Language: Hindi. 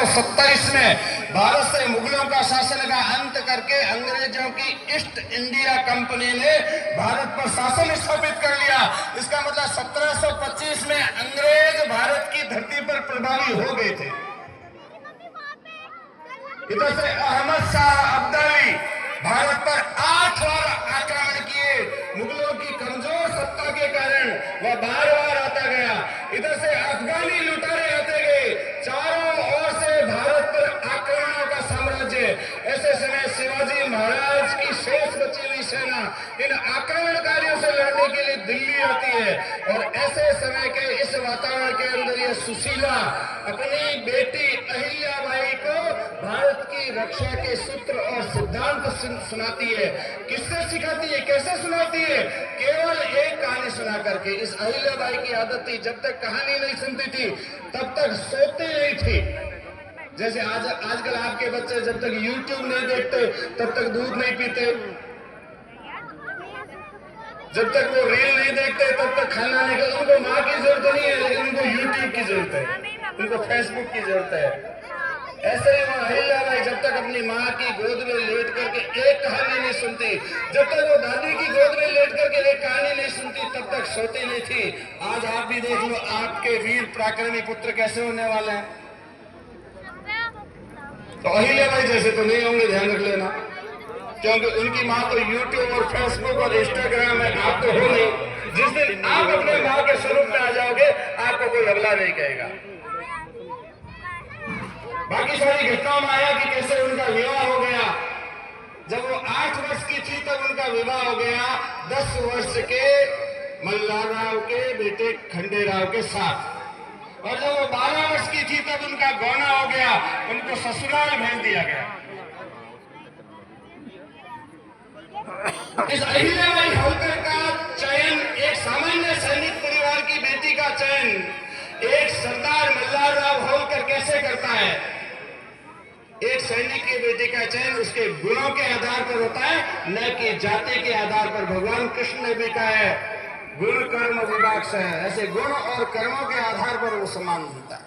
27 में भारत से मुगलों का शासन का अंत करके अंग्रेजों की ईस्ट इंडिया कंपनी ने भारत पर शासन स्थापित कर लिया। इसका मतलब 1725 में अंग्रेज भारत की धरती पर प्रभावी हो गए थे। इधर से अहमद शाह अब्दाली भारत पर 8 बार आक्रमण किए। मुगलों की कमजोर सत्ता के कारण वह बार बार आता गया। इधर से अफगानी लुटारे आते गए। चारों ओर से भारत पर आक्रमणों का साम्राज्य। ऐसे समय शिवाजी महाराज की शेष बची हुई सेना इन आक्रमणकारियों से लड़ने के लिए दिल्ली आती है। और ऐसे समय के इस वातावरण के अंदर यह सुशीला अपनी बेटी अहिल्याबाई को भारत की रक्षा के सूत्र और सिद्धांत सुनाती है। किससे सिखाती है, कैसे सुनाती है? केवल एक कहानी सुना करके। इस अहिल्याबाई की आदत थी, जब तक कहानी नहीं सुनती थी तब तक सोते नहीं थी। जैसे आजकल आपके बच्चे जब तक YouTube नहीं देखते तब तक दूध नहीं पीते, जब तक वो रील नहीं देखते तब तक खाना नहीं खाते। उनको माँ की जरूरत नहीं है, लेकिन उनको YouTube की जरूरत है, उनको Facebook की जरूरत है। ऐसे ही वो अहिल्याबाई जब तक अपनी माँ की गोद में लेट करके एक कहानी नहीं सुनती, जब तक वो दादी की गोद में लेट करके एक कहानी नहीं सुनती, तब तक सोती नहीं थी। आज आप भी देख लो आपके वीर पराक्रमी पुत्र कैसे होने वाले हैं। तो अहिल्याबाई जैसे तो नहीं होंगे, ध्यान रख लेना, क्योंकि उनकी माँ तो YouTube और Facebook और Instagram में, आप तो हो नहीं। जिस दिन आप अपने माँ के स्वरूप में आ जाओगे आपको कोई अगला नहीं कहेगा। बाकी सारी घटनाओं में आया कि कैसे उनका विवाह हो गया। जब वो 8 वर्ष की थी तब उनका विवाह हो गया 10 वर्ष के मल्हारराव के बेटे खंडेराव के साथ। और जब वो 12 वर्ष की थी तब उनका गौना हो गया, उनको ससुराल भेज दिया गया। इस अहिल्याबाई होलकर का चयन एक सामान्य सैनिक परिवार की बेटी का चयन एक सरदार मल्हारराव होलकर कैसे करता है? एक सैनिक के बेटे का चयन उसके गुणों के आधार पर होता है, न कि जाति के आधार पर। भगवान कृष्ण ने भी कहा है गुण कर्म विभाग से है, ऐसे गुण और कर्मों के आधार पर वो सम्मान मिलता है।